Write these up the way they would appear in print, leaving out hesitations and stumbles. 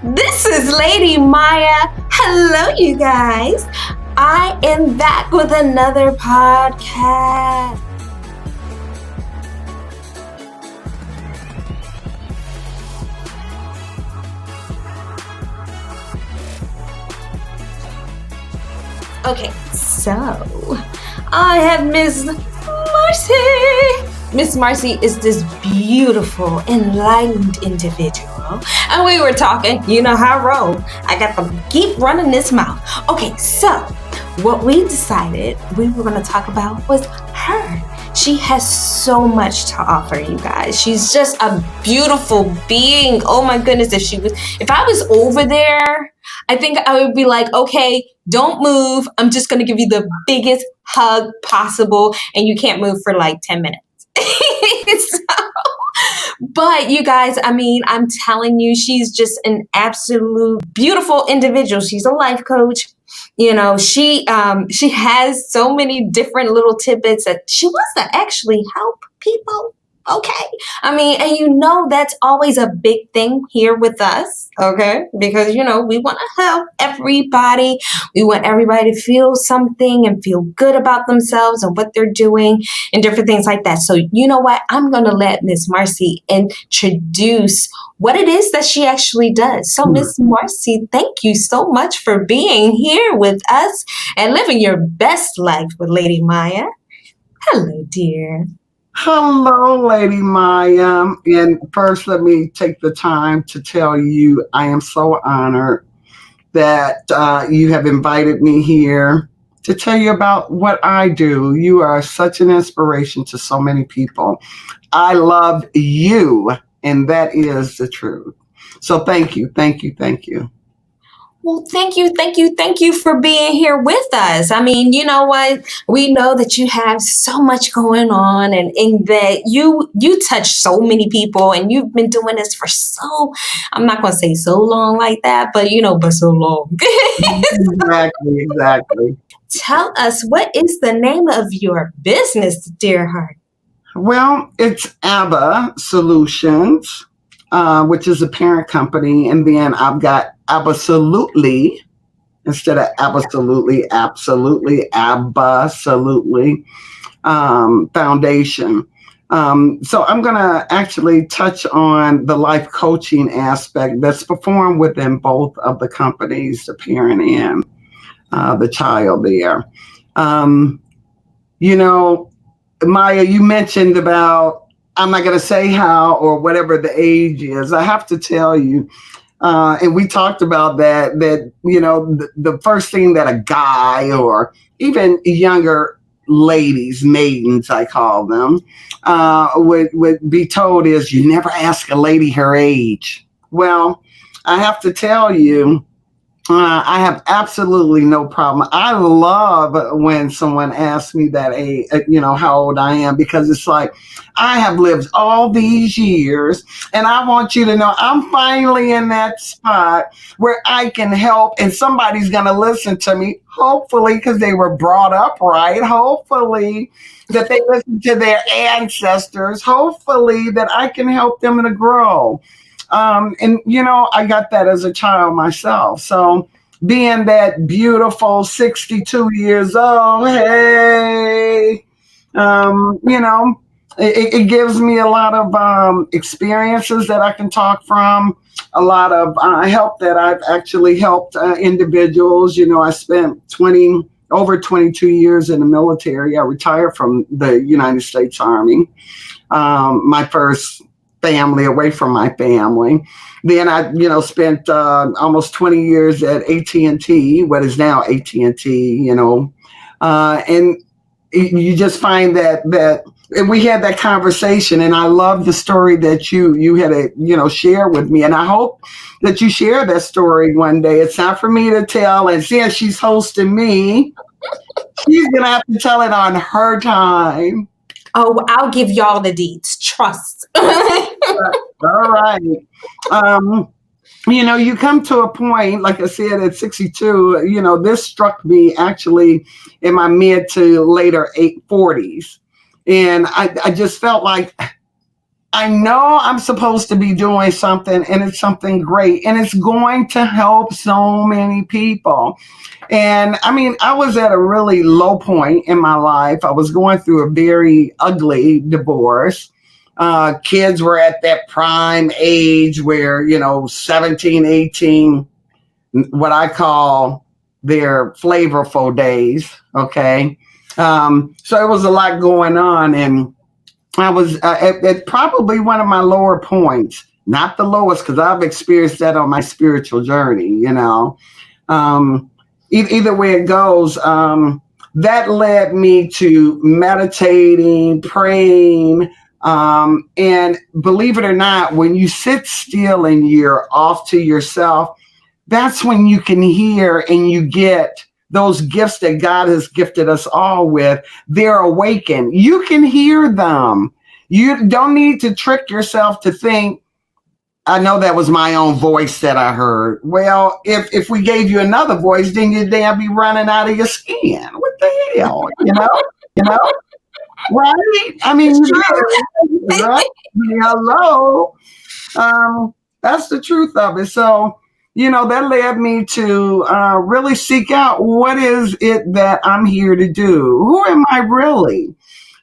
This is Lady Myya. Hello, you guys. I am back with another podcast. Okay, so I have Miss Marcie. Miss Marcie is this beautiful, enlightened individual. And we were talking, you know how I roll. I got to keep running this mouth. Okay, so what we decided we were going to talk about was her. She has so much to offer, you guys. She's just a beautiful being. Oh my goodness, if I was over there, I think I would be like, okay, don't move. I'm just going to give you the biggest hug possible, and you can't move for like 10 minutes. But you guys, I mean, I'm telling you, she's just an absolute beautiful individual. She's a life coach. You know, she has so many different little tidbits that she wants to actually help people. Okay. I mean, and you know, that's always a big thing here with us. Okay. Because, you know, we want to help everybody. We want everybody to feel something and feel good about themselves and what they're doing and different things like that. So, you know what? I'm going to let Miss Marcie introduce what it is that she actually does. So, Miss Marcie, thank you so much for being here with us and living your best life with Lady Myya. Hello, dear. Hello, Lady Myya. And first, let me take the time to tell you I am so honored that you have invited me here to tell you about what I do. You are such an inspiration to so many people. I love you, and that is the truth. So thank you, thank you, thank you. Well, thank you for being here with us. I mean, you know what? We know that you have so much going on and that you touch so many people and you've been doing this for I'm not going to say so long like that, but you know, but so long. Exactly. Tell us, what is the name of your business, dear heart? Well, it's ABBA Solutions, which is a parent company. And then I've got Absolutely, instead of absolutely, Foundation. So I'm going to actually touch on the life coaching aspect that's performed within both of the companies, the parent and the child there. You know, Myya, you mentioned about, I'm not going to say how or whatever the age is. I have to tell you, and we talked about that, you know, the first thing that a guy or even younger ladies, maidens, I call them, would be told is you never ask a lady her age. Well, I have to tell you, I have absolutely no problem. I love when someone asks me that age, you know, how old I am, because it's like, I have lived all these years and I want you to know I'm finally in that spot where I can help and somebody's going to listen to me, hopefully, because they were brought up right. Hopefully that they listen to their ancestors. Hopefully that I can help them to grow. And, you know, I got that as a child myself. So being that beautiful 62 years old, hey, you know, it gives me a lot of experiences that I can talk from, a lot of help that I've actually helped individuals. You know, I spent over 22 years in the military. I retired from the United States Army. My first family away from my family. Then I, you know, spent almost 20 years at AT&T, what is now AT&T, you know, and you just find that we had that conversation, and I love the story that you had to, you know, share with me, and I hope that you share that story one day. It's not for me to tell, and since she's hosting me, she's gonna have to tell it on her time. Oh, I'll give y'all the deeds. Trust. All right. You know, you come to a point, like I said, at 62, you know, this struck me actually in my mid to later 40s. And I just felt like I know I'm supposed to be doing something, and it's something great, and it's going to help so many people. And I mean, I was at a really low point in my life. I was going through a very ugly divorce. Kids were at that prime age where, 17, 18, what I call their flavorful days. Okay. So it was a lot going on. And I was at probably one of my lower points, not the lowest, because I've experienced that on my spiritual journey, either way it goes, that led me to meditating, praying. And believe it or not, when you sit still and you're off to yourself, that's when you can hear and you get those gifts that God has gifted us all with. They're awakened. You can hear them. You don't need to trick yourself to think, I know that was my own voice that I heard. Well, if we gave you another voice, then you'd damn be running out of your skin. What the hell? Right? I mean, right? Hello. That's the truth of it. So, that led me to really seek out, what is it that I'm here to do? Who am I really?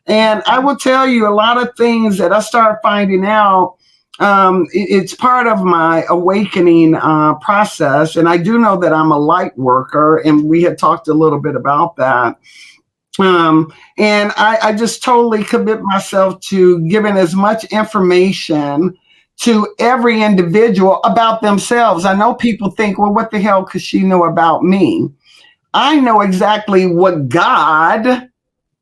And I will tell you a lot of things that I started finding out. It's part of my awakening process. And I do know that I'm a light worker, and we had talked a little bit about that. And I just totally commit myself to giving as much information to every individual about themselves. I know people think, well, what the hell could she know about me? I know exactly what God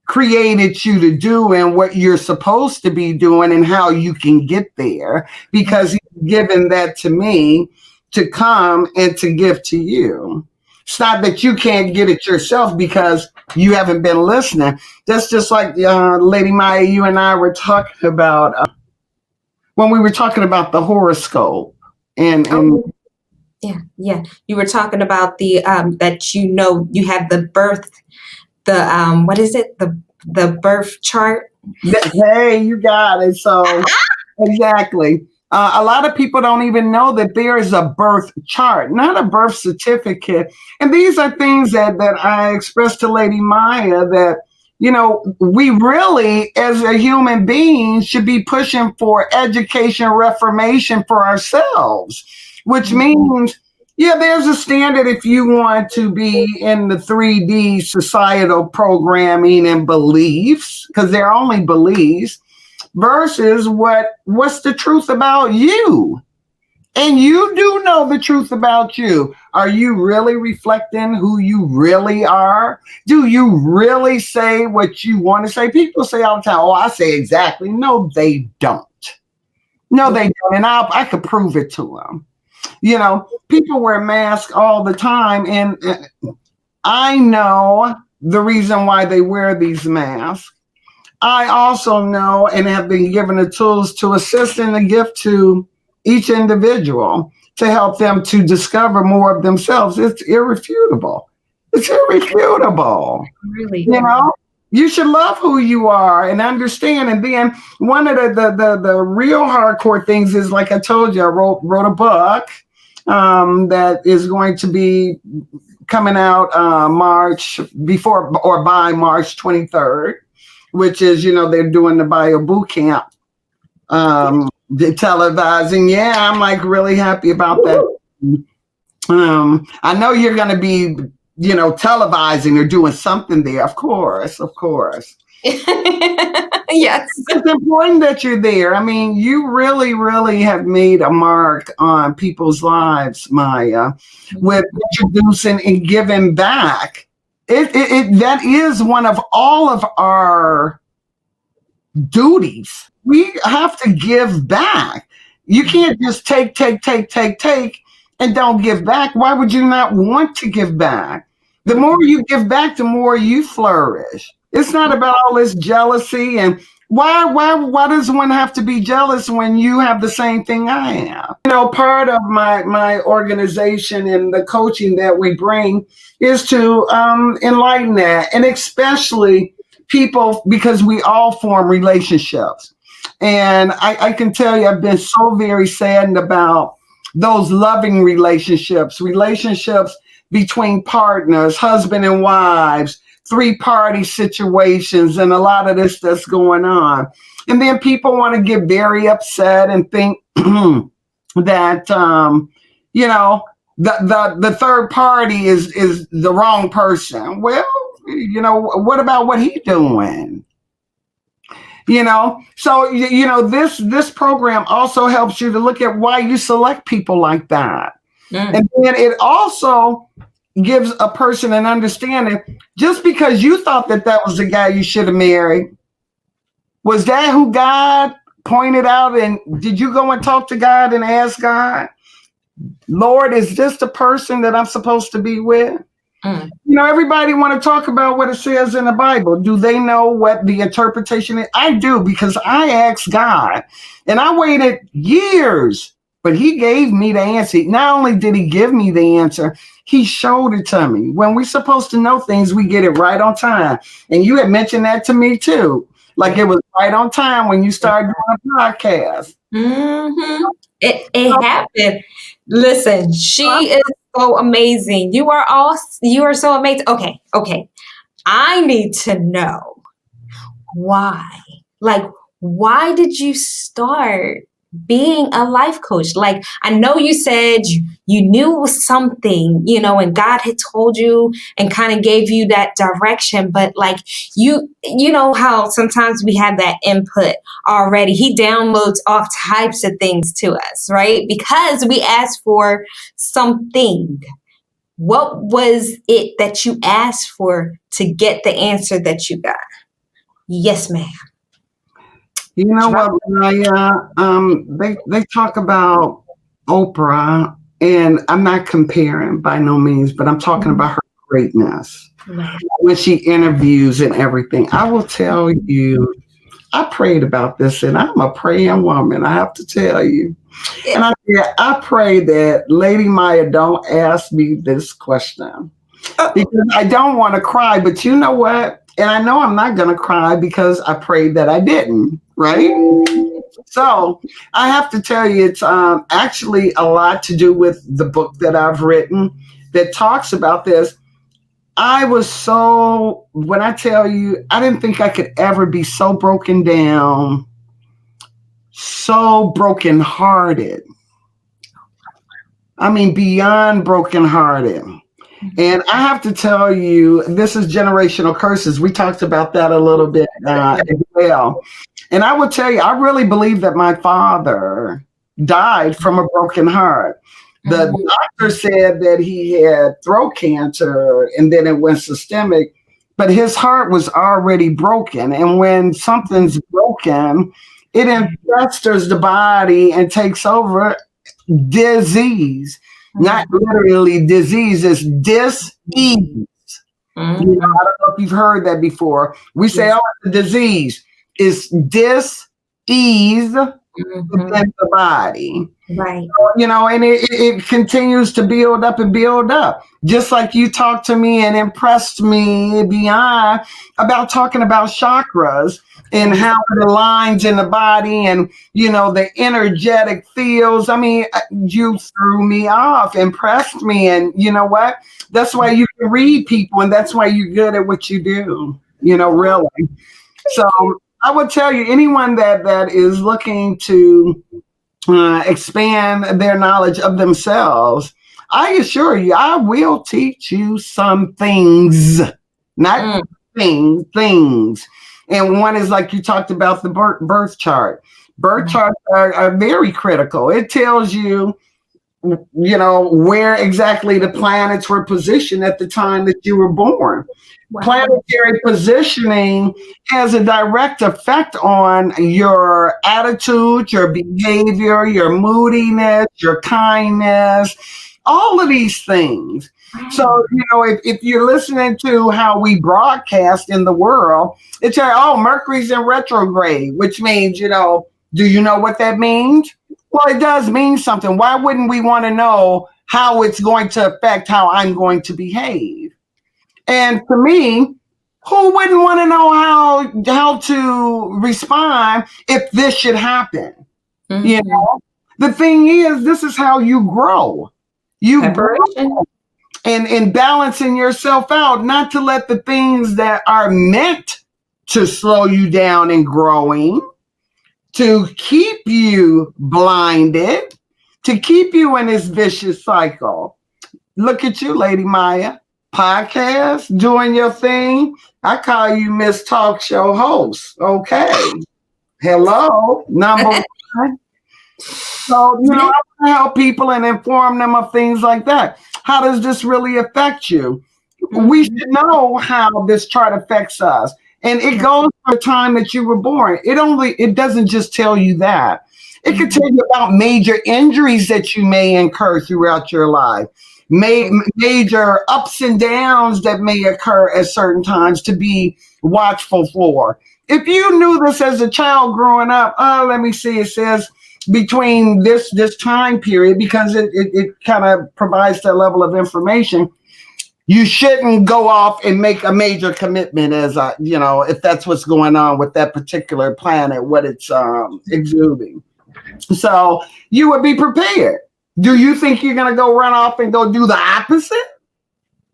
created you to do and what you're supposed to be doing and how you can get there, because He's given that to me to come and to give to you. It's not that you can't get it yourself because you haven't been listening. That's just like Lady Myya, you and I were talking about when we were talking about the horoscope. And yeah. You were talking about the that you have the birth, the what is it? The birth chart. Hey, you got it. So exactly. A lot of people don't even know that there is a birth chart, not a birth certificate. And these are things that I expressed to Lady Myya, that, we really, as a human being, should be pushing for education, reformation for ourselves, which means, there's a standard if you want to be in the 3D societal programming and beliefs, because they're only beliefs, versus what's the truth about you. And you do know the truth about you. Are you really reflecting who you really are? Do you really say what you want to say? People say all the time, oh, I say exactly. No, they don't. No, they don't. And I could prove it to them. People wear masks all the time. And I know the reason why they wear these masks. I also know and have been given the tools to assist in the gift to each individual to help them to discover more of themselves. It's irrefutable. It's irrefutable. Really? You should love who you are and understand. And then one of the real hardcore things is, like I told you, I wrote a book that is going to be coming out March before or by March 23rd, which is, they're doing the bio boot camp, the televising. Yeah, I'm like really happy about that. I know you're going to be, televising or doing something there. Of course. Yes. It's important that you're there. I mean, you really, really have made a mark on people's lives, Myya, with introducing and giving back. That is one of all of our duties. We have to give back. You can't just take and don't give back. Why would you not want to give back? The more you give back, the more you flourish. It's not about all this jealousy. And why does one have to be jealous when you have the same thing I have? Part of my organization and the coaching that we bring is to enlighten that, and especially people, because we all form relationships. And I can tell you, I've been so very saddened about those loving relationships between partners, husband and wives, three-party situations, and a lot of this that's going on. And then people want to get very upset and think that the third party is the wrong person. Well, what about what he doing? So this program also helps you to look at why you select people like that. And then it also gives a person an understanding. Just because you thought that was the guy you should have married, was that who God pointed out? And did you go and talk to God and ask God, Lord, is this the person that I'm supposed to be with? Everybody want to talk about what it says in the Bible. Do they know what the interpretation is? I do, because I asked God, and I waited years, but he gave me the answer. Not only did he give me the answer, he showed it to me. When we're supposed to know things, we get it right on time. And you had mentioned that to me too. Like it was right on time when you started doing a podcast. It happened. Listen, she is so amazing. You are so amazing. Okay. I need to know why. Like, why did you start being a life coach? Like, I know you said you knew it was something, and God had told you and kind of gave you that direction, but like you know how sometimes we have that input already. He downloads all types of things to us, right? Because we asked for something. What was it that you asked for to get the answer that you got? Yes, ma'am. You know what, Myya? They talk about Oprah, and I'm not comparing by no means, but I'm talking about her greatness. Right. When she interviews and everything. I will tell you, I prayed about this, and I'm a praying woman, I have to tell you. And I pray that Lady Myya don't ask me this question, because I don't want to cry, but you know what? And I know I'm not going to cry because I prayed that I didn't, right? So I have to tell you, it's actually a lot to do with the book that I've written that talks about this. When I tell you, I didn't think I could ever be so broken down, so brokenhearted. I mean, beyond brokenhearted. And I have to tell you, this is generational curses. We talked about that a little bit as well. And I will tell you, I really believe that my father died from a broken heart. The doctor said that he had throat cancer and then it went systemic, but his heart was already broken. And when something's broken, it infests the body and takes over disease. Not literally disease, it's dis-ease. I don't know if you've heard that before. We say, oh, it's a disease. It's dis-ease within the body. Right. So, and it continues to build up and build up. Just like you talked to me and impressed me beyond about talking about chakras and how it aligns in the body and, the energetic fields. I mean, you threw me off, impressed me. And you know what? That's why you can read people, and that's why you're good at what you do, really. So I would tell you, anyone that is looking to expand their knowledge of themselves, I assure you, I will teach you some things, not things. And one is like you talked about the birth chart. Birth charts are very critical. It tells you, where exactly the planets were positioned at the time that you were born. Wow. Planetary positioning has a direct effect on your attitude, your behavior, your moodiness, your kindness, all of these things. So, if you're listening to how we broadcast in the world, it's Mercury's in retrograde, which means, do you know what that means? Well, it does mean something. Why wouldn't we want to know how it's going to affect how I'm going to behave? And to me, Who wouldn't want to know how to respond if this should happen? Mm-hmm. You know, the thing is, this is how you grow. You Preparation. grow and balancing yourself out, not to let the things that are meant to slow you down in growing, to keep you blinded, to keep you in this vicious cycle. Look at you, Lady Myya. Podcast, doing your thing. I call you Miss Talk Show host. Okay. Hello, number one. So, I want to help people and inform them of things like that. How does this really affect you? We should know how this chart affects us. And it goes for the time that you were born. It doesn't just tell you that. It could tell you about major injuries that you may incur throughout your life. Major ups and downs that may occur at certain times to be watchful for. If you knew this as a child growing up, let me see, it says between this time period, because it kind of provides that level of information, you shouldn't go off and make a major commitment as if that's what's going on with that particular planet, what it's exuding. So you would be prepared. Do you think you're going to go run off and go do the opposite?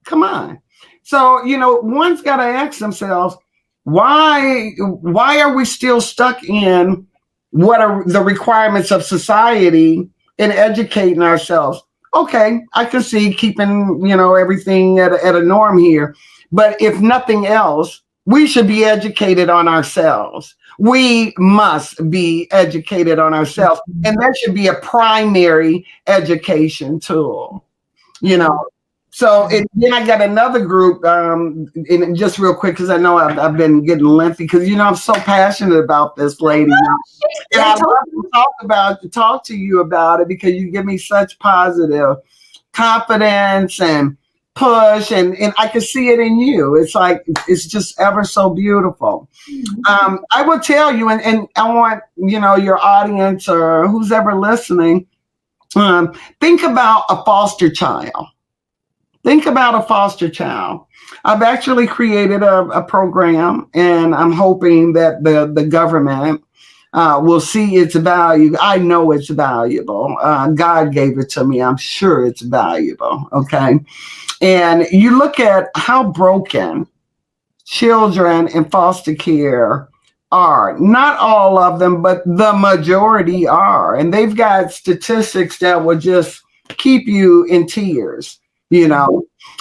Come on. So, one's got to ask themselves, why are we still stuck in what are the requirements of society in educating ourselves? Okay, I can see keeping, everything at a norm here. But if nothing else, we should be educated on ourselves. We must be educated on ourselves. And that should be a primary education tool, So then I got another group, and just real quick, because I know I've been getting lengthy, because, I'm so passionate about this, lady. And I love to talk to you about it, because you give me such positive confidence and push, and I can see it in you. It's like, it's just ever so beautiful. I will tell you, and I want, your audience or who's ever listening, think about a foster child. Think about a foster child. I've actually created a program, and I'm hoping that the government will see its value. I know it's valuable. God gave it to me. I'm sure it's valuable. Okay. And you look at how broken children in foster care are. Not all of them, but the majority are. And they've got statistics that will just keep you in tears. There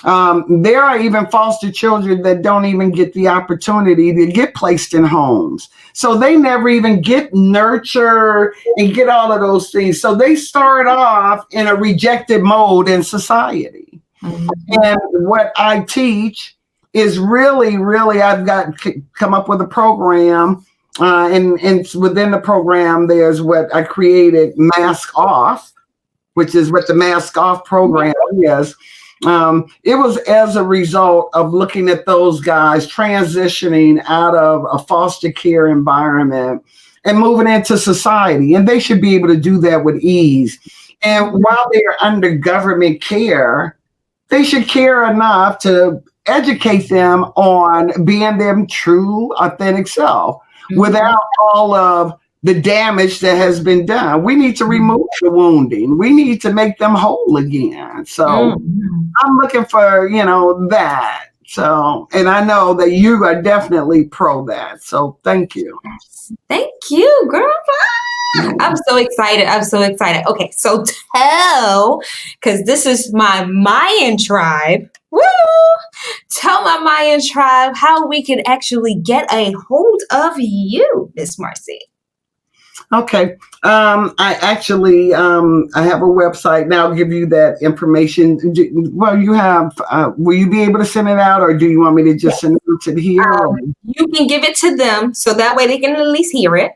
are even foster children that don't even get the opportunity to get placed in homes. So they never even get nurture and get all of those things. So they start off in a rejected mode in society. Mm-hmm. And what I teach is really, I've got come up with a program, and within the program, there's what I created, Mask Off, which is what the Mask Off program is. It was as a result of looking at those guys transitioning out of a foster care environment and moving into society. And they should be able to do that with ease. And while they are under government care, they should care enough to educate them on being their true, authentic self, without all of the damage that has been done. We need to remove the wounding. We need to make them whole again. So I'm looking for, that. So, and I know that you are definitely pro that. So thank you. Thank you, girl. I'm so excited. Okay, so because this is my Mayan tribe. Woo! Tell my Mayan tribe how we can actually get a hold of you, Miss Marcie. Okay. I actually, I have a website now. I'll give you that information. Well, you have, will you be able to send it out, or do you want me to just send it to here? You can give it to them so that way they can at least hear it.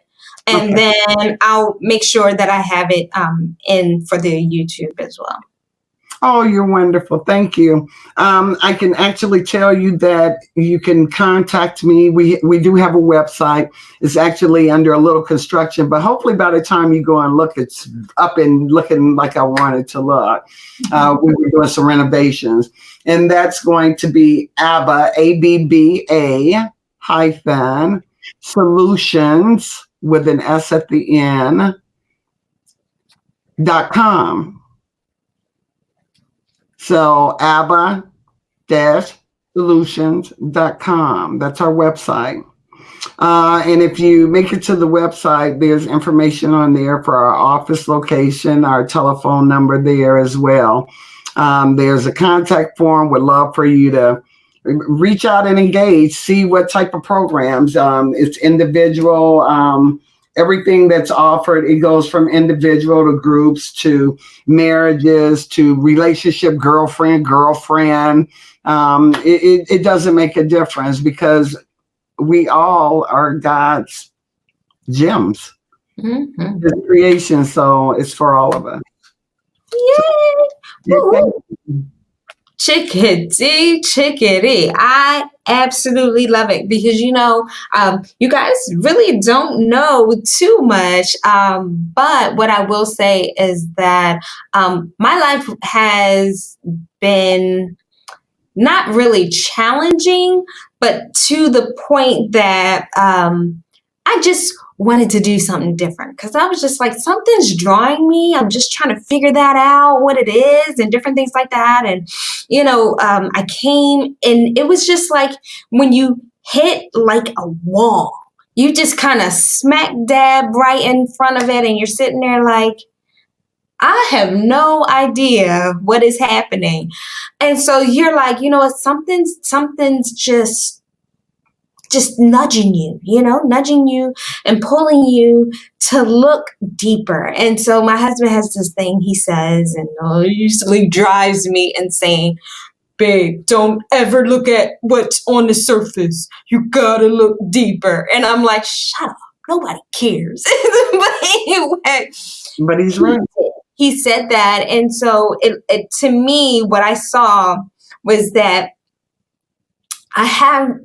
And then I'll make sure that I have it in for the YouTube as well. Oh, you're wonderful. Thank you. I can actually tell you that you can contact me. We do have a website. It's actually under a little construction, but hopefully by the time you go and look, it's up and looking like I want it to look. We're doing some renovations, and that's going to be ABBA, ABBA hyphen solutions with an S at the end .com. So abba-solutions.com. That's our website. And if you make it to the website, there's information on there for our office location, our telephone number there as well. There's a contact form. Would love for you to reach out and engage, see what type of programs. It's individual. Everything that's offered, it goes from individual to groups to marriages to relationship, girlfriend. It doesn't make a difference because we all are God's gems, His creation. So it's for all of us. Yay! Chickadee. I absolutely love it because, you guys really don't know too much. But what I will say is that my life has been not really challenging, but to the point that I just wanted to do something different because I was just like, something's drawing me. I'm just trying to figure that out, what it is, and different things like that. And, I came and it was just like when you hit like a wall, you just kind of smack dab right in front of it. And you're sitting there like, I have no idea what is happening. And so you're like, you know what, something's just nudging you and pulling you to look deeper. And so my husband has this thing he says, and it usually drives me insane. Babe, don't ever look at what's on the surface. You gotta look deeper. And I'm like, shut up. Nobody cares. But anyway. But he's right. He said that. And so it to me, what I saw was that I have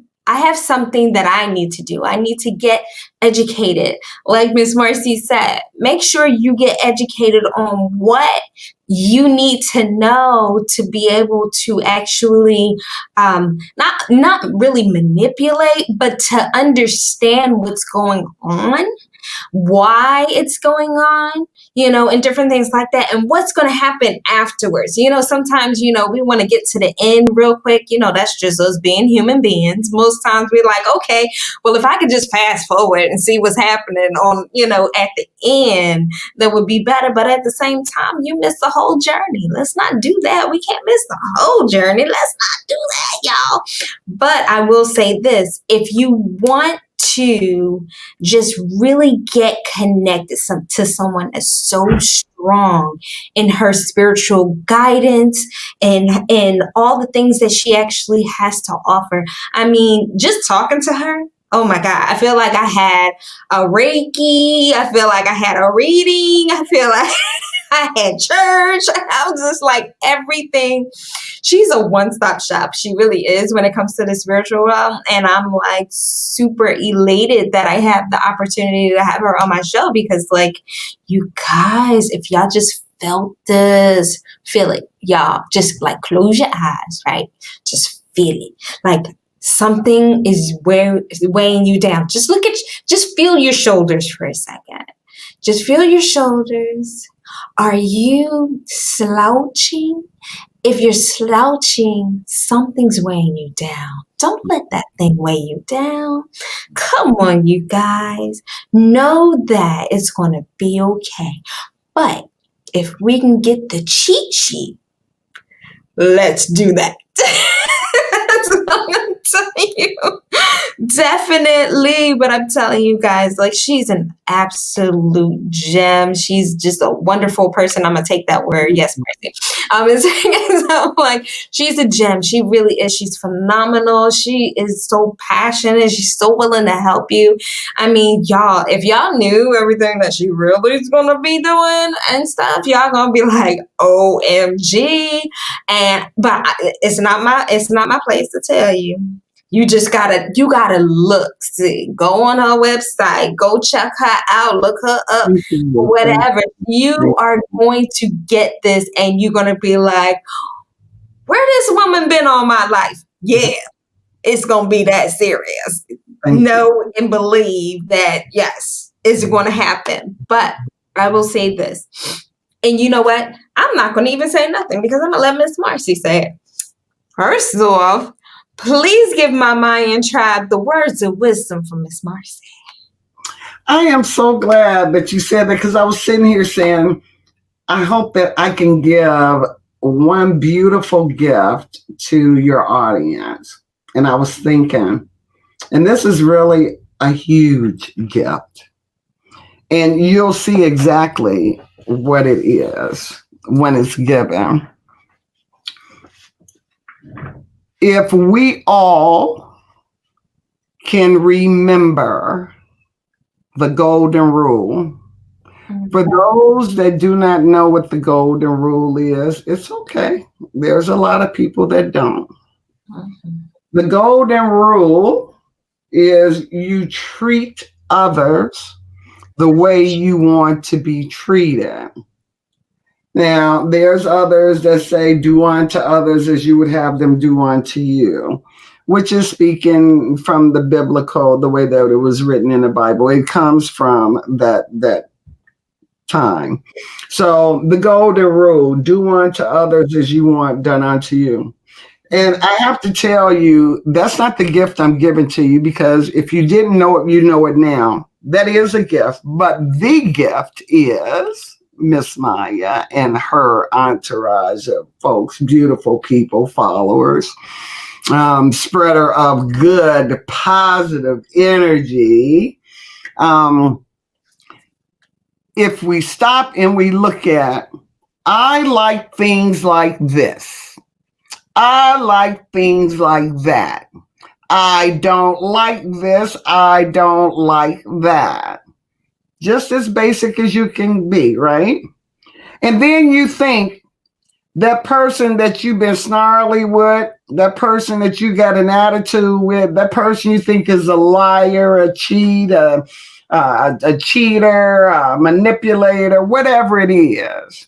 something that I need to do. I need to get educated. Like Miss Marcie said, make sure you get educated on what you need to know to be able to actually not really manipulate, but to understand what's going on, why it's going on, and different things like that, and what's going to happen afterwards. Sometimes, we want to get to the end real quick. That's just us being human beings. Most times we're like, okay, well, if I could just fast forward and see what's happening on, at the end, that would be better. But at the same time, you miss the whole journey. Let's not do that. We can't miss the whole journey. Let's not do that, y'all. But I will say this, if you want to just really get connected to someone that's so strong in her spiritual guidance and all the things that she actually has to offer. I mean, just talking to her, oh my God, I feel like I had a Reiki. I feel like I had a reading. I feel like I had church. I was just like everything. She's a one-stop shop. She really is when it comes to the spiritual realm. And I'm like super elated that I have the opportunity to have her on my show because like, you guys, if y'all just felt this, feel it, y'all just like close your eyes, right? Just feel it. Like something is weighing you down. Just feel your shoulders for a second. Just feel your shoulders. Are you slouching? If you're slouching, something's weighing you down. Don't let that thing weigh you down. Come on, you guys. Know that it's going to be okay. But if we can get the cheat sheet, let's do that. That's what I'm going to tell you. Definitely. But I'm telling you guys, like, she's an absolute gem. She's just a wonderful person. I'm going to take that word. Yes, Marcie. So, like, she's a gem. She really is. She's phenomenal. She is so passionate. She's so willing to help you. I mean, y'all, if y'all knew everything that she really is going to be doing and stuff, y'all going to be like, OMG. But it's not my place to tell you. You gotta look, see, go on her website, go check her out, look her up, whatever. You are going to get this and you're going to be like, where this woman been all my life? Yeah, it's going to be that serious. Know and believe that, yes, it's going to happen. But I will say this. And you know what? I'm not going to even say nothing because I'm going to let Miss Marcie say it. First off, please give my Mayan tribe the words of wisdom from Miss Marcie. I am so glad that you said that because I was sitting here saying, I hope that I can give one beautiful gift to your audience. And I was thinking, and this is really a huge gift. And you'll see exactly what it is when it's given. If we all can remember the golden rule, for those that do not know what the golden rule is, it's okay. There's a lot of people that don't. The golden rule is you treat others the way you want to be treated. Now, there's others that say, do unto others as you would have them do unto you, which is speaking from the biblical, the way that it was written in the Bible. It comes from that time. So the golden rule, do unto others as you want done unto you. And I have to tell you, that's not the gift I'm giving to you, because if you didn't know it, you know it now. That is a gift. But the gift is Miss Myya and her entourage of folks, beautiful people, followers, spreader of good, positive energy. If we stop and we look at, I like things like this. I like things like that. I don't like this. I don't like that. Just as basic as you can be, right? And then you think that person that you've been snarly with, that person that you got an attitude with, that person you think is a liar, a cheat, a cheater, a manipulator, whatever it is.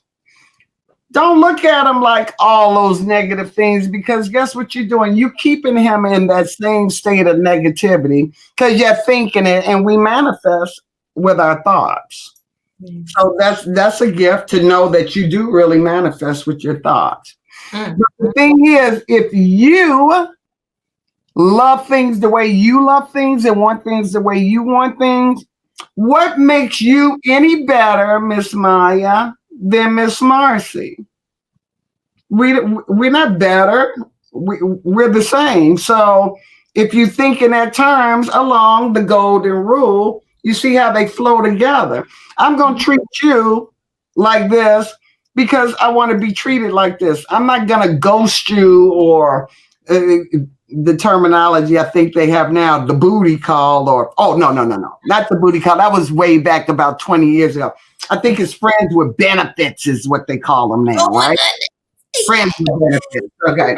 Don't look at him like all those negative things, because guess what you're doing? You're keeping him in that same state of negativity because you're thinking it, and we manifest with our thoughts. Mm-hmm. So that's a gift to know that you do really manifest with your thoughts. Mm-hmm. But the thing is, if you love things the way you love things and want things the way you want things, what makes you any better, Miss Myya, than Miss Marcie? We're not better. We're the same. So if you think in that terms along the golden rule, you see how they flow together. I'm going to treat you like this because I want to be treated like this. I'm not going to ghost you, or the terminology I think they have now, the booty call, or, oh, no, not the booty call. That was way back about 20 years ago. I think it's friends with benefits is what they call them now, right? Friends with benefits. Okay.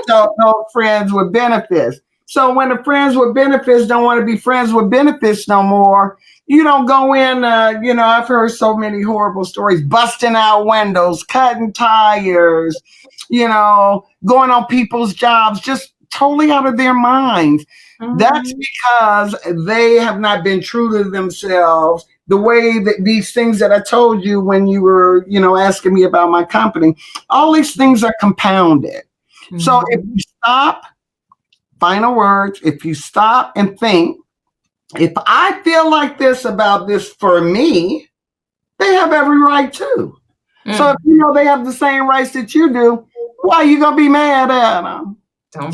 So no friends with benefits. So when the friends with benefits don't want to be friends with benefits no more, you don't go in, I've heard so many horrible stories, busting out windows, cutting tires, going on people's jobs, just totally out of their minds. Mm-hmm. That's because they have not been true to themselves. The way that these things that I told you when you were, asking me about my company, all these things are compounded. Mm-hmm. So if you stop, final words, if you stop and think, if I feel like this about this for me, they have every right to. Mm-hmm. So if they have the same rights that you do, why are you going to be mad at them? Don't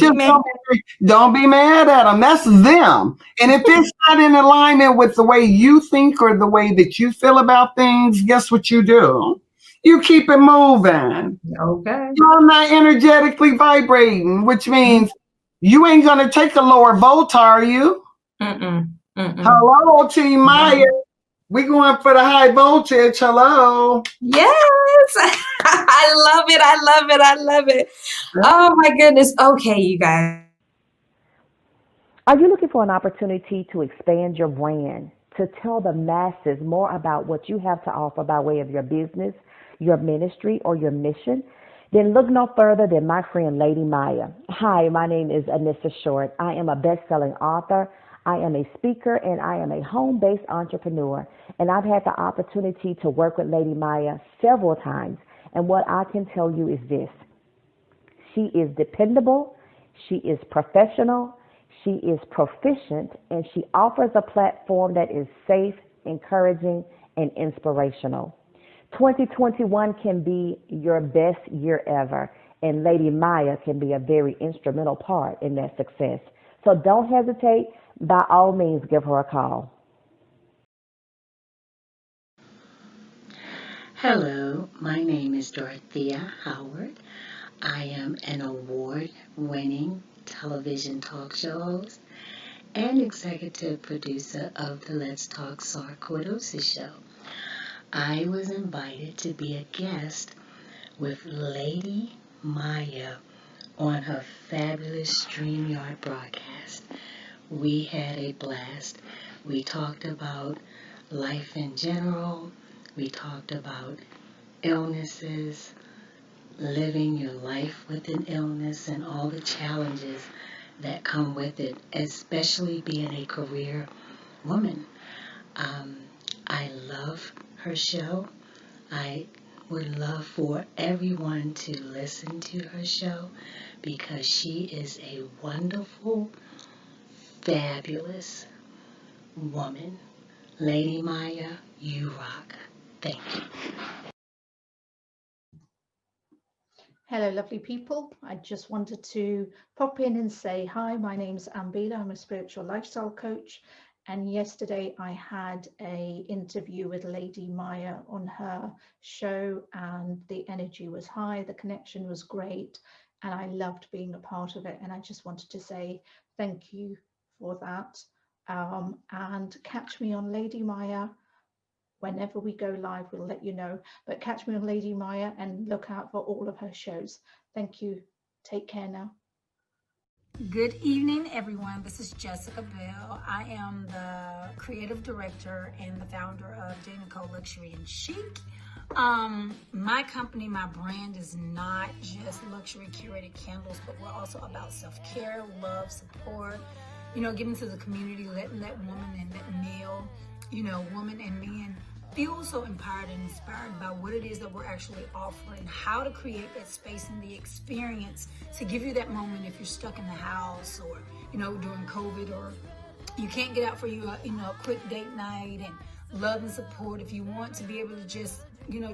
be mad at them. That's them. And if it's not in alignment with the way you think or the way that you feel about things, guess what you do? you keep it moving. Okay. You're not energetically vibrating, which means you ain't going to take a lower volt, are you? Hello, Team Myya. We going for the high voltage. Hello. Yes. I love it. I love it. I love it. Oh my goodness. Okay, you guys. Are you looking for an opportunity to expand your brand, to tell the masses more about what you have to offer by way of your business, your ministry, or your mission? Then look no further than my friend Lady Myya. Hi, my name is Anissa Short. I am a best-selling author. I am a speaker, and I am a home-based entrepreneur. And I've had the opportunity to work with Lady Myya several times. And what I can tell you is this. She is dependable. She is professional. She is proficient, and she offers a platform that is safe, encouraging, and inspirational. 2021 can be your best year ever, and Lady Myya can be a very instrumental part in that success. So don't hesitate. By all means, give her a call. Hello, my name is Dorothea Howard. I am an award-winning television talk show host and executive producer of the Let's Talk Sarcoidosis show. I was invited to be a guest with Lady Myya on her fabulous StreamYard broadcast. We had a blast. We talked about life in general. We talked about illnesses, living your life with an illness and all the challenges that come with it, especially being a career woman. I love her show. I would love for everyone to listen to her show because she is a wonderful, fabulous woman. Lady Myya, you rock. Thank you. Hello, lovely people. I just wanted to pop in and say hi. My name's Ambila. I'm a spiritual lifestyle coach. And yesterday I had an interview with Lady Myya on her show, and the energy was high, the connection was great, and I loved being a part of it. And I just wanted to say thank you for that. And catch me on Lady Myya. Whenever we go live, we'll let you know. But catch me on Lady Myya and look out for all of her shows. Thank you. Take care now. Good evening, everyone. This is Jessica Bell. I am the creative director and the founder of Dana Co Luxury and Chic. My company, my brand is not just luxury curated candles, but we're also about self-care, love, support, giving to the community, letting that woman and that male, woman and man feel so empowered and inspired by what it is that we're actually offering, how to create that space and the experience to give you that moment if you're stuck in the house or, during COVID, or you can't get out for you, a quick date night, and love and support. If you want to be able to just,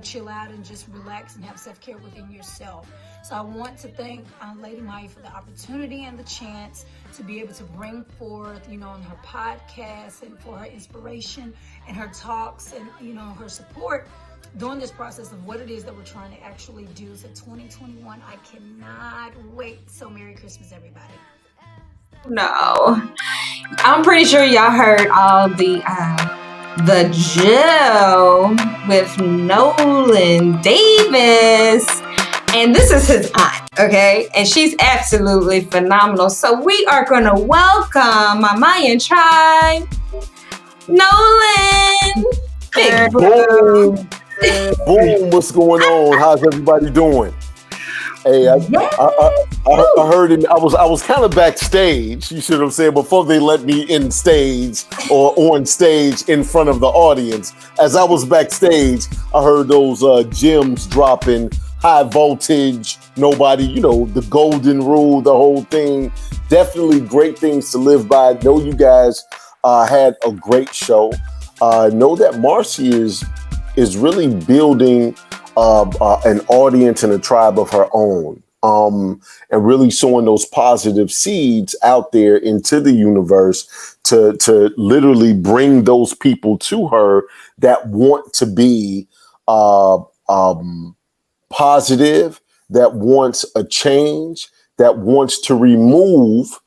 chill out and just relax and have self-care within yourself. So I want to thank Lady Myya for the opportunity and the chance to be able to bring forth, on her podcast, and for her inspiration and her talks and, her support during this process of what it is that we're trying to actually do. So 2021, I cannot wait. So Merry Christmas, everybody. No, I'm pretty sure y'all heard all the Jill with Nolen Davis. And this is his aunt, okay? And she's absolutely phenomenal. So we are going to welcome my Mayan tribe, Nolen. Big Boom. Boom. What's going on? How's everybody doing? Hey, I heard it. I was kind of backstage, you see what I'm saying, before they let me in stage or on stage in front of the audience. As I was backstage, I heard those gems dropping, high voltage, nobody, the golden rule, the whole thing. Definitely great things to live by. Know you guys had a great show. Know that Marcie is really building an audience and a tribe of her own, and really sowing those positive seeds out there into the universe to literally bring those people to her that want to be positive, that wants a change, that wants to remove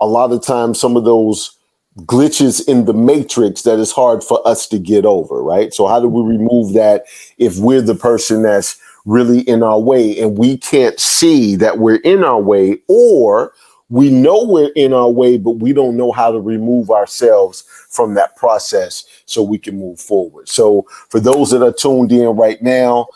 a lot of times some of those glitches in the matrix that is hard for us to get over, right? So how do we remove that if we're the person that's really in our way and we can't see that we're in our way, or we know we're in our way, but we don't know how to remove ourselves from that process so we can move forward. So for those that are tuned in right now,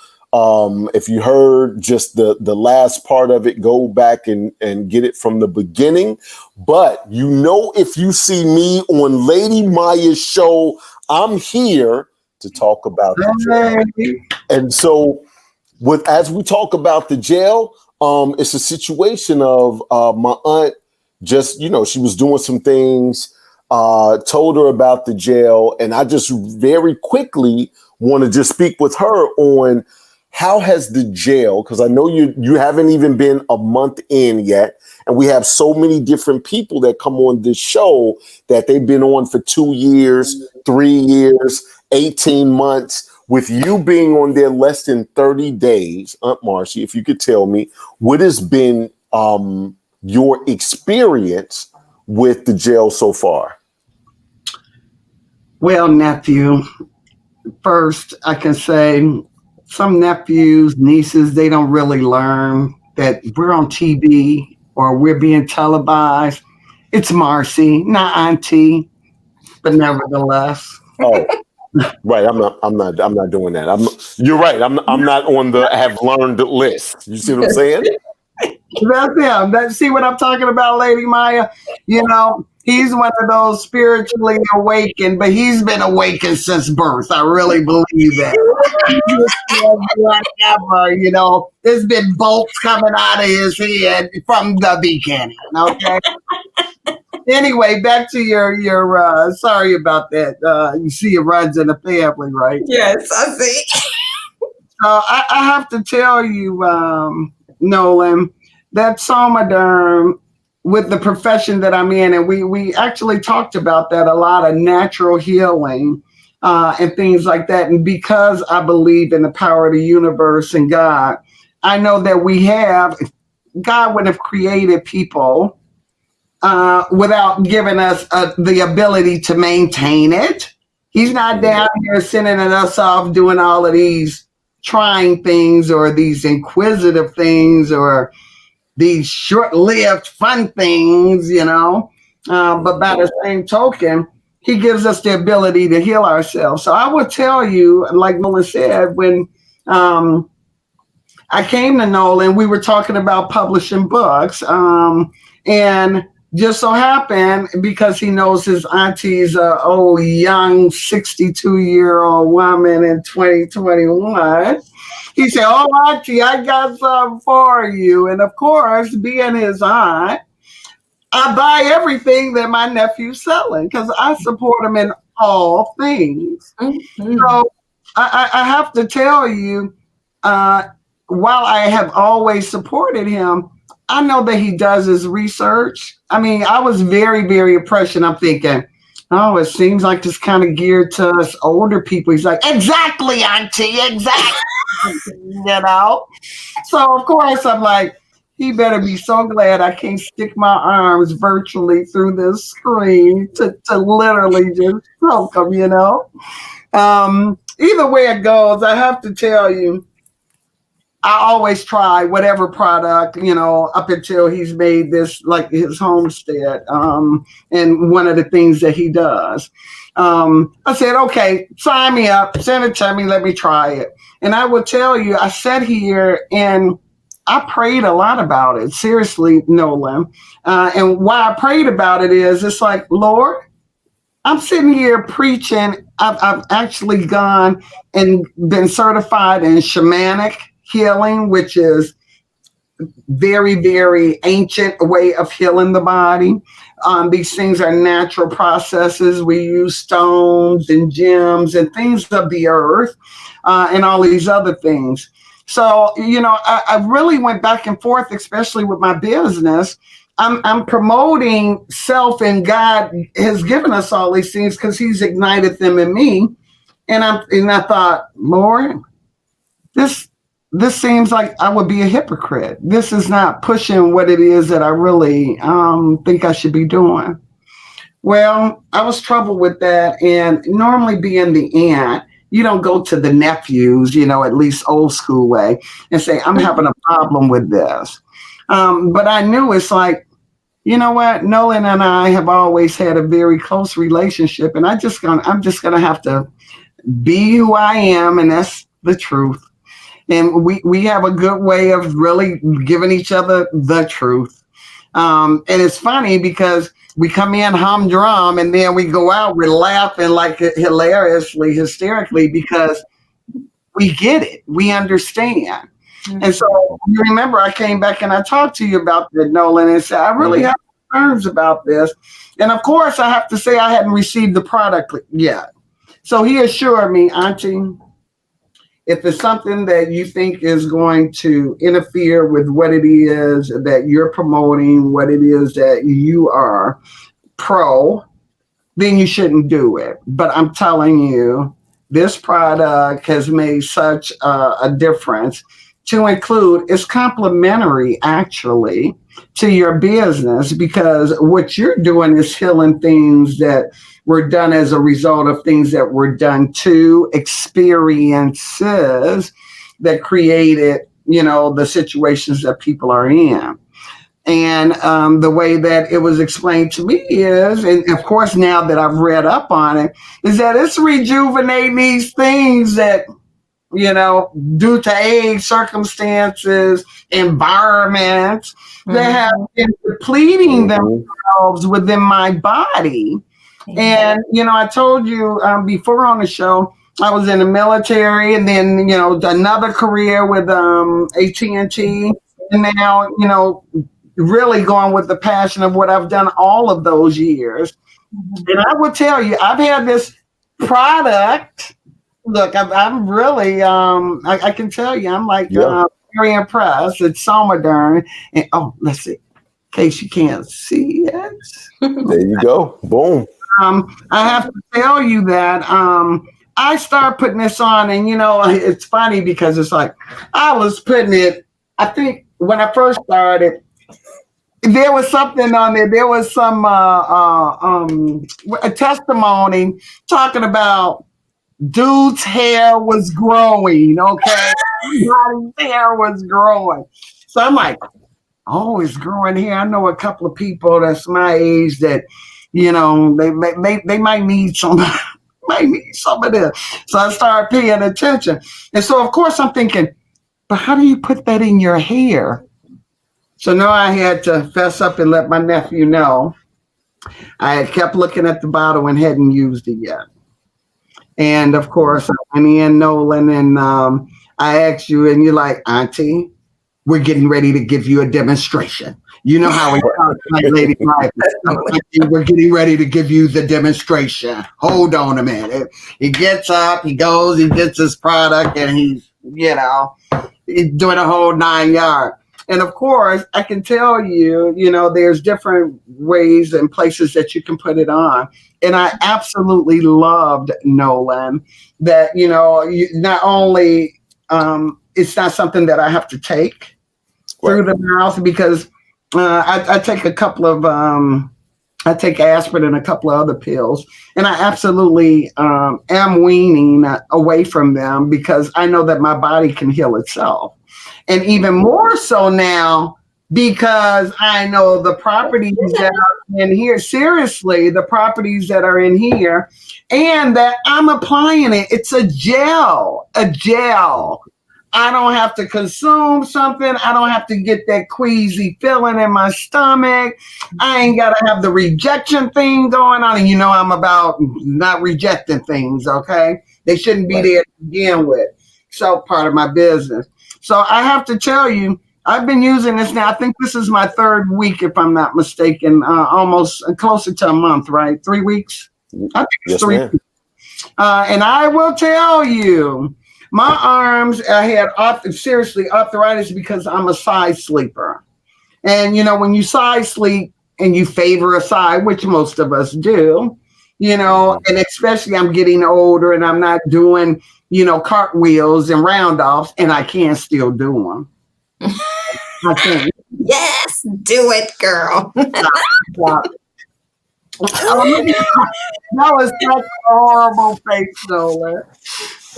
if you heard just the last part of it, go back and get it from the beginning. But if you see me on Lady Myya's show, I'm here to talk about the jail. And so as we talk about the jail, it's a situation of my aunt just, she was doing some things, told her about the jail. And I just very quickly want to just speak with her on how has the jail, because I know you haven't even been a month in yet, and we have so many different people that come on this show that they've been on for 2 years, 3 years, 18 months. With you being on there less than 30 days, Aunt Marcie, if you could tell me, what has been your experience with the jail so far? Well, nephew, first I can say some nephews, nieces, they don't really learn that we're on TV or we're being televised. It's Marcie, not Auntie, but nevertheless. Oh, right. I'm not doing that. You're right. I'm not on the have learned list. You see what I'm saying? That's him. See what I'm talking about, Lady Myya? He's one of those spiritually awakened, but he's been awakened since birth. I really believe that. Whatever, there's been bolts coming out of his head from the beginning. Okay. Anyway, back to your sorry about that. You see it runs in the family, right? Yes, I see. So I have to tell you, Nolen, that somaderm, with the profession that I'm in, and we actually talked about that, a lot of natural healing and things like that. And because I believe in the power of the universe and God, I know that God would have created people without giving us the ability to maintain it. He's not down here sending us off doing all of these trying things or these inquisitive things or these short-lived fun things, but by the same token, he gives us the ability to heal ourselves. So I would tell you, like Nolen said, when I came to Nolen, we were talking about publishing books, and just so happened, because he knows his auntie's young 62-year-old woman in 2021, he said, "Oh, Auntie, I got something for you." And of course, being his aunt, I buy everything that my nephew's selling because I support him in all things. Mm-hmm. So I have to tell you, while I have always supported him, I know that he does his research. I mean, I was very, very impressed, and I'm thinking, oh, it seems like it's kind of geared to us older people. He's like, exactly, Auntie, exactly. So of course I'm like, he better be so glad I can't stick my arms virtually through this screen to literally just stroke him, Either way it goes, I have to tell you, I always try whatever product, up until he's made this like his homestead. And one of the things that he does, I said, okay, sign me up, send it to me, let me try it. And I will tell you, I sat here and I prayed a lot about it. Seriously, Nolen. And why I prayed about it is it's like, Lord, I'm sitting here preaching. I've actually gone and been certified in shamanic healing, which is very, very ancient way of healing the body. These things are natural processes. We use stones and gems and things of the earth and all these other things. So, I really went back and forth, especially with my business. I'm promoting self, and God has given us all these things because he's ignited them in me. And I thought, Lord, this seems like I would be a hypocrite. This is not pushing what it is that I really think I should be doing. Well, I was troubled with that. And normally being the aunt, you don't go to the nephews, at least old school way, and say, I'm having a problem with this. But I knew it's like, you know what? Nolen and I have always had a very close relationship. And I'm just gonna have to be who I am, and that's the truth. And we have a good way of really giving each other the truth. And it's funny because we come in humdrum and then we go out, we're laughing like hilariously, hysterically, because we get it. We understand. Mm-hmm. And so you remember I came back and I talked to you about that, Nolen, and said, I really have concerns about this. And of course, I have to say I hadn't received the product yet. So he assured me, Auntie, if it's something that you think is going to interfere with what it is that you're promoting, what it is that you are pro, then you shouldn't do it. But I'm telling you, this product has made such a difference. To include, it's complementary actually to your business, because what you're doing is healing things that were done as a result of things that were done to experiences that created, the situations that people are in. And the way that it was explained to me is, and of course, now that I've read up on it, is that it's rejuvenating these things that, due to age, circumstances, environments, that have been depleting themselves within my body. And, I told you before on the show, I was in the military, and then, another career with AT&T, and now, really going with the passion of what I've done all of those years. And I will tell you, I've had this product. Look, I'm really, I can tell you, I'm like very impressed. It's so modern. And let's see, in case you can't see it. There you go. Boom. I have to tell you that I started putting this on, and it's funny because it's like I was putting it. I think when I first started, there was something on there. There was some a testimony talking about dude's hair was growing. Okay, his hair was growing. So I'm like, it's growing hair. I know a couple of people that's my age that, they might need some. Might need some of this. So I started paying attention. And so, of course, I'm thinking, but how do you put that in your hair? So now I had to fess up and let my nephew know. I had kept looking at the bottle and hadn't used it yet. And, of course, I went in, Nolen, and I asked you, and you're like, Auntie, we're getting ready to give you a demonstration. You know how it works, lady. We're getting ready to give you the demonstration. Hold on a minute. He gets up, he goes, he gets his product, and he's doing a whole 9 yards. And of course, I can tell you, there's different ways and places that you can put it on. And I absolutely loved, Nolen, that, not only it's not something that I have to take through the mouth, because I take a couple of, I take aspirin and a couple of other pills, and I absolutely am weaning away from them because I know that my body can heal itself. And even more so now, because I know the properties that are in here, seriously, the properties that are in here, and that I'm applying it. It's a gel. I don't have to consume something. I don't have to get that queasy feeling in my stomach. I ain't got to have the rejection thing going on. And I'm about not rejecting things, okay? They shouldn't be there to begin with. So part of my business. So I have to tell you, I've been using this now. I think this is my third week, if I'm not mistaken, almost closer to a month, right? 3 weeks? I think it's 3 weeks. And I will tell you, my arms, I had seriously arthritis because I'm a side sleeper. And, when you side sleep and you favor a side, which most of us do, and especially I'm getting older and I'm not doing cartwheels and round-offs, and I can still do them. I think. Yes, do it, girl. That was such a horrible face, Nolen.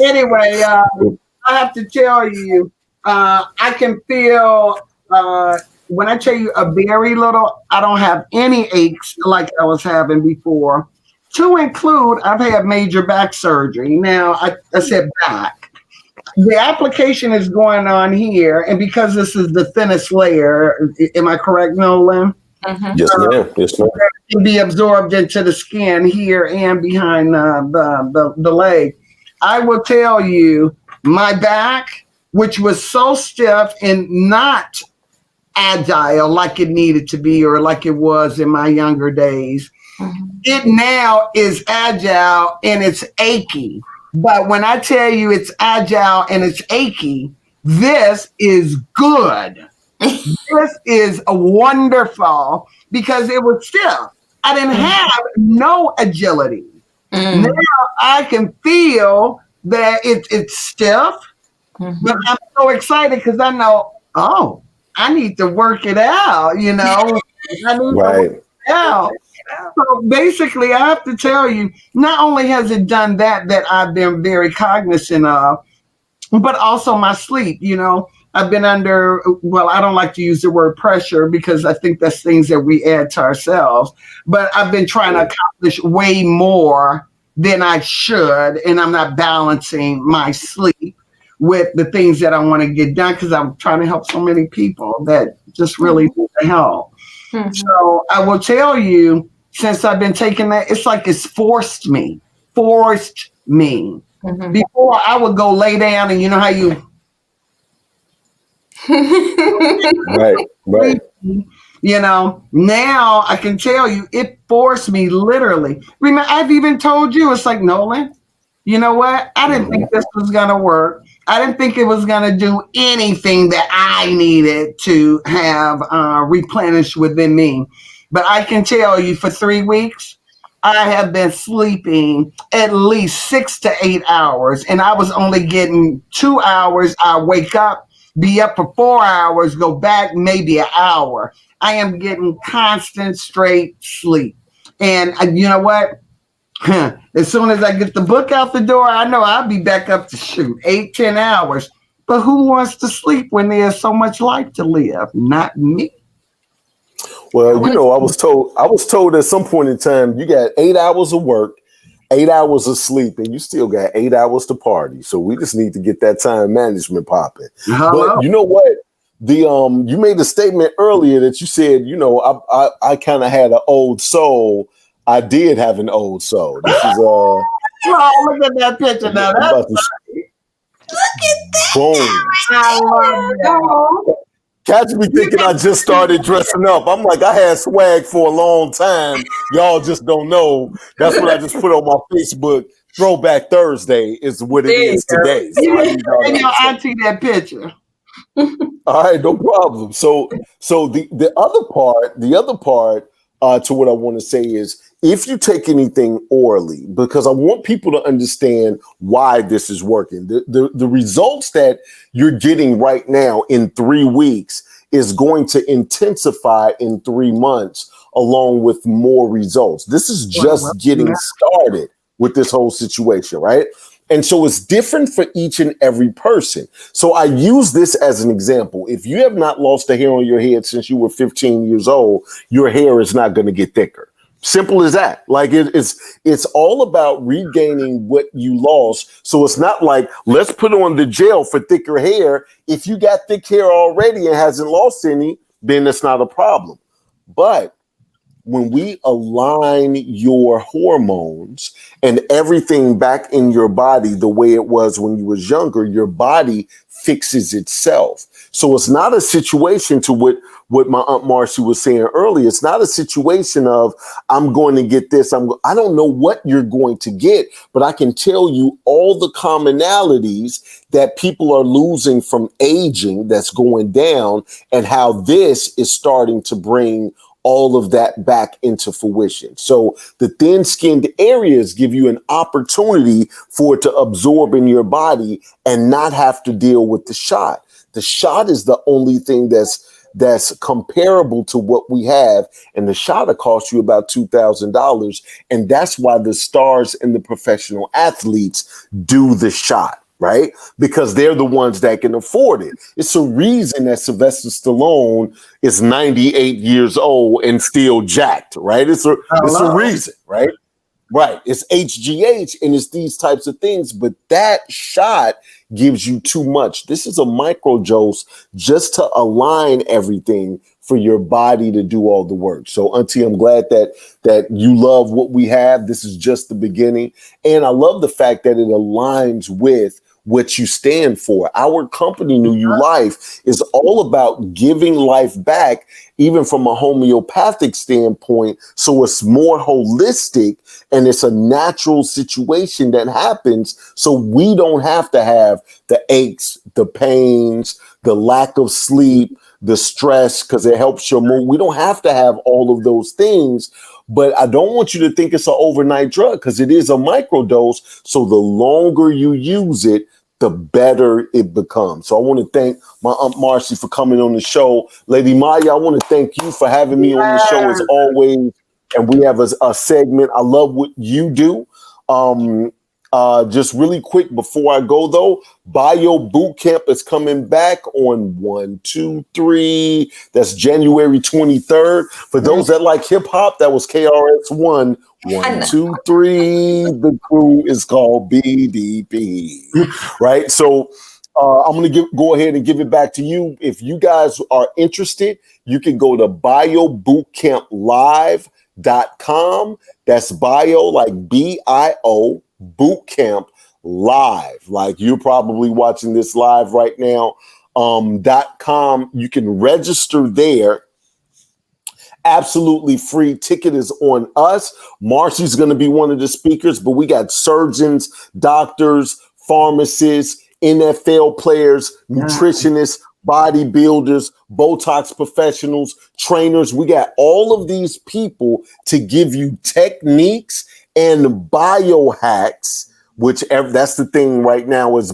Anyway, I have to tell you, I can feel when I tell you a very little, I don't have any aches like I was having before. To include, I've had major back surgery. Now, I said back. The application is going on here, and because this is the thinnest layer, am I correct, Nolen? Mm-hmm. Yes, ma'am. Yes, ma'am. It can be absorbed into the skin here and behind the leg. I will tell you, my back, which was so stiff and not agile like it needed to be or like it was in my younger days, it now is agile and it's achy. But when I tell you it's agile and it's achy, this is good. This is a wonderful because it was stiff. I didn't have no agility. Now I can feel that it's stiff, but I'm so excited because I know, I need to work it out, I need to work it out. So basically, I have to tell you, not only has it done that I've been very cognizant of, but also my sleep, I've been under, I don't like to use the word pressure because I think that's things that we add to ourselves, but I've been trying to accomplish way more than I should, and I'm not balancing my sleep with the things that I want to get done because I'm trying to help so many people that just really need the help. So I will tell you, since I've been taking that, it's like it's forced me. Before I would go lay down and you know how you right. Now I can tell you it forced me literally. Remember, I've even told you, it's like, Nolen, you know what? I didn't think this was going to work. I didn't think it was going to do anything that I needed to have replenished within me. But I can tell you for 3 weeks, I have been sleeping at least 6 to 8 hours, and I was only getting 2 hours. I wake up, be up for 4 hours, go back maybe an hour. I am getting constant straight sleep. And you know what? As soon as I get the book out the door, I know I'll be back up to 8, 10 hours. But who wants to sleep when there's so much life to live? Not me. Well, I was told at some point in time, you got 8 hours of work, 8 hours of sleep, and you still got 8 hours to party. So we just need to get that time management popping. But you know what? You made a statement earlier that you said, I kind of had an old soul. I did have an old soul. This is look at that picture now. Look at that. Boom. I love that. Catch me thinking I just started dressing up. I'm like, I had swag for a long time. Y'all just don't know. That's what I just put on my Facebook. Throwback Thursday is what it is today. So I need your auntie that picture. All right, no problem. So the other part to what I want to say is, if you take anything orally, because I want people to understand why this is working. The results that you're getting right now in 3 weeks is going to intensify in 3 months, along with more results. This is just getting started with this whole situation, right? And so it's different for each and every person. So I use this as an example. If you have not lost a hair on your head since you were 15 years old, your hair is not going to get thicker. Simple as that. Like it's all about regaining what you lost. So it's not like, let's put on the gel for thicker hair. If you got thick hair already and hasn't lost any, then it's not a problem. But when we align your hormones and everything back in your body the way it was when you was younger, your body fixes itself. So it's not a situation to what my Aunt Marcie was saying earlier. It's not a situation of, I'm going to get this. I don't know what you're going to get, but I can tell you all the commonalities that people are losing from aging that's going down, and how this is starting to bring all of that back into fruition. So the thin-skinned areas give you an opportunity for it to absorb in your body and not have to deal with the shot. The shot is the only thing that's comparable to what we have, and the shot will cost you about $2,000, and that's why the stars and the professional athletes do the shot. Right? Because they're the ones that can afford it. It's a reason that Sylvester Stallone is 98 years old and still jacked, right? It's a reason, right? Right. It's HGH and it's these types of things, but that shot gives you too much. This is a microdose just to align everything for your body to do all the work. So, Auntie, I'm glad that you love what we have. This is just the beginning. And I love the fact that it aligns with what you stand for. Our company, New You Life, is all about giving life back, even from a homeopathic standpoint. So it's more holistic and it's a natural situation that happens. So we don't have to have the aches, the pains, the lack of sleep, the stress, because it helps your mood. We don't have to have all of those things. But I don't want you to think it's an overnight drug, because it is a microdose. So the longer you use it, the better it becomes. So I want to thank my Aunt Marcie for coming on the show. Lady Myya, I want to thank you for having me on the show as always. And we have a segment. I love what you do. Just really quick before I go, though, Bio Boot Camp is coming back on 1, 2, 3. That's January 23rd. For those that like hip hop, that was KRS-One. 1, 2, 3. The crew is called BDP. Right. So I'm going to go ahead and give it back to you. If you guys are interested, you can go to biobootcamplive.com. That's bio, like BIO, Bootcamp Live. Like you're probably watching this live right now. .com. You can register there. Absolutely free. Ticket is on us. Marcie's going to be one of the speakers, but we got surgeons, doctors, pharmacists, NFL players, nutritionists, bodybuilders, Botox professionals, trainers. We got all of these people to give you techniques and biohacks, whichever. That's the thing right now is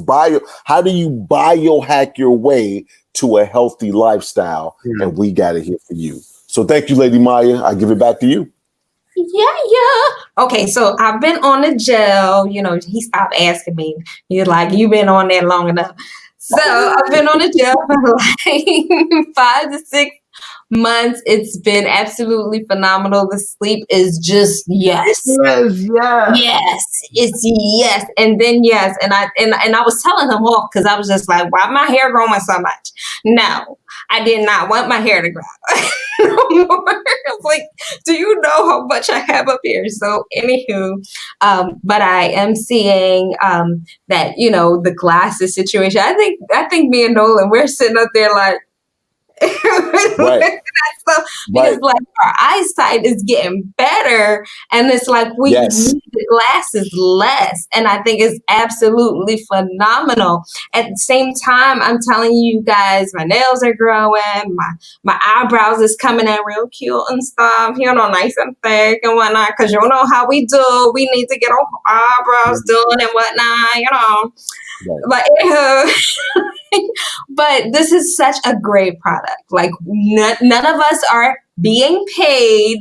how do you biohack your way to a healthy lifestyle? And we got it here for you. So thank you, Lady Myya. I give it back to you. Yeah. Okay, so I've been on the gel. You know, he stopped asking me. He's like, you've been on there long enough. So I've been on the gel for like 5 to 6 months. It's been absolutely phenomenal. The sleep is just yes. It's yes. And then yes. And I was telling him off because I was just like, why my hair growing so much? No, I did not want my hair to grow no more. I was like, do you know how much I have up here? So anywho, but I am seeing that, you know, the glasses situation. I think me and Nolen, we're sitting up there like right. Because like our eyesight is getting better, and it's like we need the glasses less, and I think it's absolutely phenomenal. At the same time, I'm telling you guys, my nails are growing, my eyebrows is coming in real cute and stuff, you know, nice and thick and whatnot, because you know how we do. We need to get our eyebrows done and whatnot, you know. But but this is such a great product. Like none of us are being paid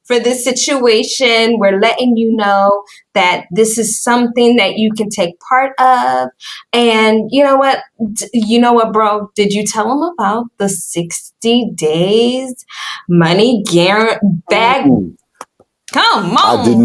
for this situation. We're letting you know that this is something that you can take part of. And you know what? Bro? Did you tell them about the 60 days money bag? Come on. I did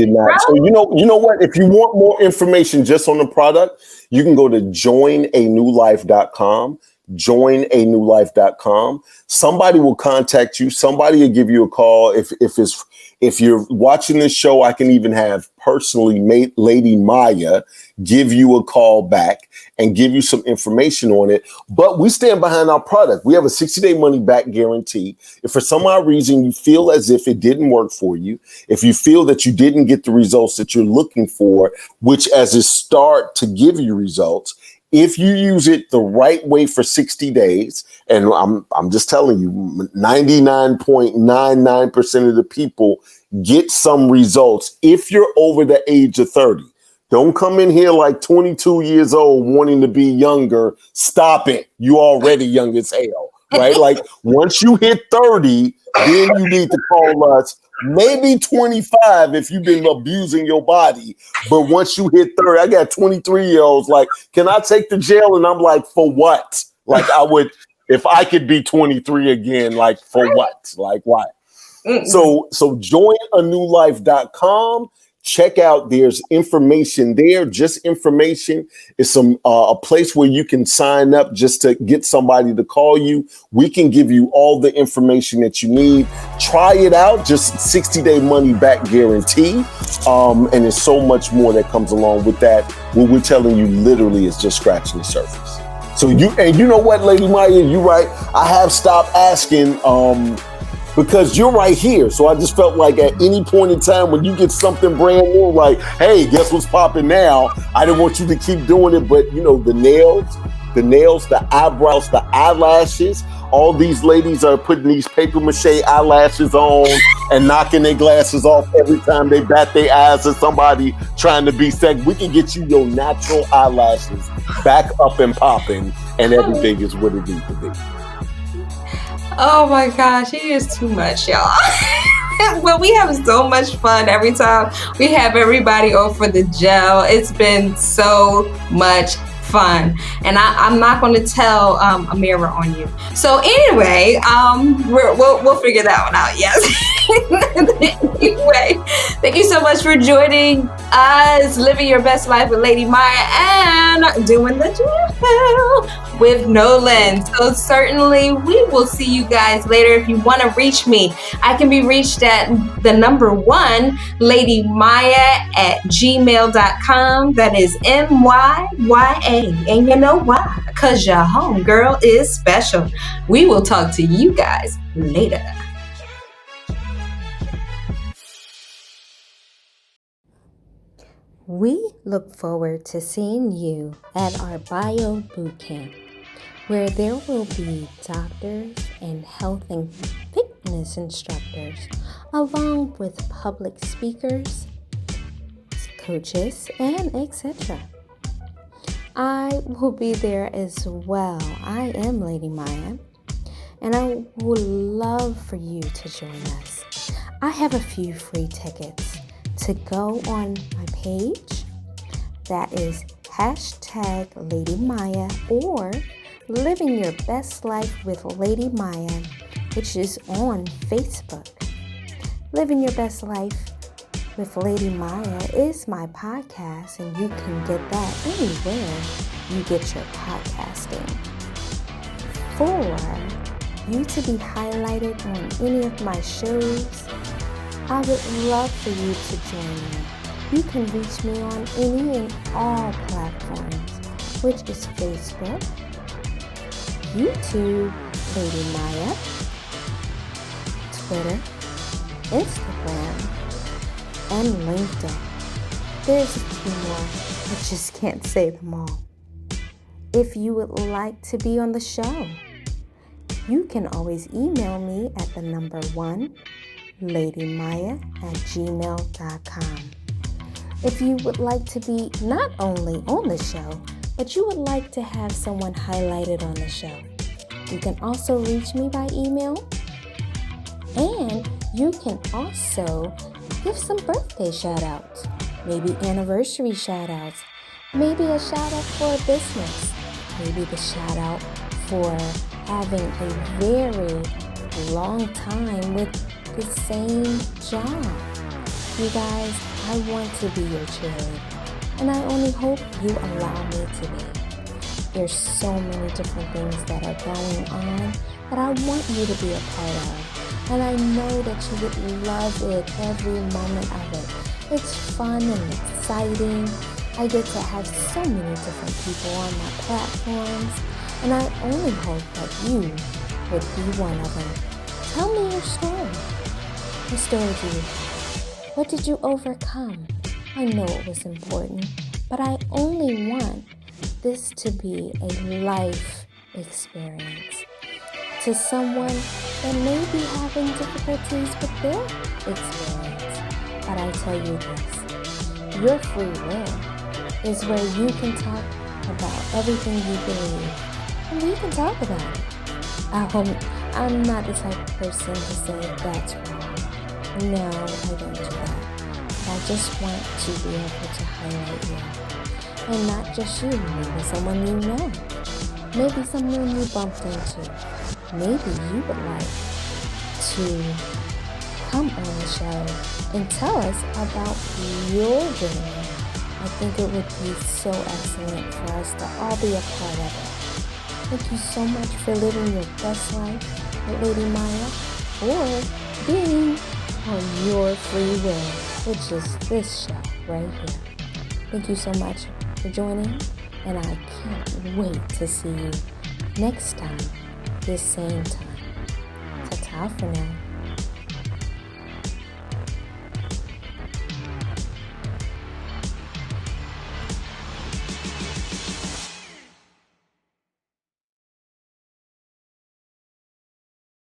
not. So you know what? If you want more information just on the product, you can go to joinanewlife.com. Joinanewlife.com. Somebody will contact you. Somebody will give you a call. If you're watching this show, I can even have personally Lady Myya give you a call back and give you some information on it. But we stand behind our product. We have a 60-day money back guarantee. If for some odd reason you feel as if it didn't work for you, if you feel that you didn't get the results that you're looking for, which as a start to give you results, If you use it the right way for 60 days, and I'm just telling you, 99.99% of the people get some results if you're over the age of 30. Don't come in here like 22 years old wanting to be younger. Stop it. You already young as hell, right? Like once you hit 30, then you need to call us. Maybe 25 if you've been abusing your body. But once you hit 30, I got 23-year-olds like, can I take the gel? And I'm like, for what? Like I would, if I could be 23 again, like for what? Like why? So joinanewlife.com. Check out, there's information there, just information. It's a place where you can sign up just to get somebody to call you. We can give you all the information that you need. Try it out, just 60-day money back guarantee. And there's so much more that comes along with that. What we're telling you literally is just scratching the surface. So you know what, Lady Myya, you're right. I have stopped asking, because you're right here. So I just felt like at any point in time when you get something brand new, like, hey, guess what's popping now? I didn't want you to keep doing it, but you know, the nails, the eyebrows, the eyelashes, all these ladies are putting these paper mache eyelashes on and knocking their glasses off every time they bat their eyes at somebody trying to be sexy. We can get you your natural eyelashes back up and popping, and everything is what it needs to be. Oh my gosh, it is too much, y'all. But we have so much fun every time we have everybody over the gel. It's been so much fun, and I'm not going to tell a mirror on you. So anyway, we'll figure that one out. Yes. Anyway, thank you so much for joining us, living your best life with Lady Myya and doing the drill with Nolen. So certainly we will see you guys later. If you want to reach me, I can be reached at the number 1 ladymyya@gmail.com. That is MYYA. And you know why? Because your homegirl is special. We will talk to you guys later. We look forward to seeing you at our bio bootcamp, where there will be doctors and health and fitness instructors, along with public speakers, coaches, and etc. I will be there as well. I am Lady Myya, and I would love for you to join us. I have a few free tickets to go on my page. That is #Lady Myya or Living Your Best Life with Lady Myya, which is on Facebook. Living Your Best Life with Lady Myya is my podcast, and you can get that anywhere you get your podcasting. For you to be highlighted on any of my shows, I would love for you to join me. You can reach me on any and all platforms, which is Facebook, YouTube, Lady Myya, Twitter, Instagram, and LinkedIn. There's a few more, I just can't say them all. If you would like to be on the show, you can always email me at the number 1 ladymyya@gmail.com. If you would like to be not only on the show, but you would like to have someone highlighted on the show, you can also reach me by email, and you can also give some birthday shout outs, maybe anniversary shout outs, maybe a shout out for a business, maybe the shout out for having a very long time with the same job. You guys, I want to be your cheerleader, and I only hope you allow me to be. There's so many different things that are going on that I want you to be a part of, and I know that you would love it, every moment of it. It's fun and exciting. I get to have so many different people on my platforms, and I only hope that you would be one of them. Tell me your story. What story do you have? What did you overcome? I know it was important, but I only want this to be a life experience. To someone that may be having difficulties with their experience. But I tell you this, your free will is where you can talk about everything you believe. And we can talk about it. I'm not the type of person to say that's wrong. No, I don't do that. I just want to be able to highlight you. And not just you, maybe someone you know. Maybe someone you bumped into. Maybe you would like to come on the show and tell us about your journey. I think it would be so excellent for us to all be a part of it. Thank you so much for living your best life with Lady Myya, or being on your free will, which is this show right here. Thank you so much for joining, and I can't wait to see you next time, this same time. Ta-ta for now.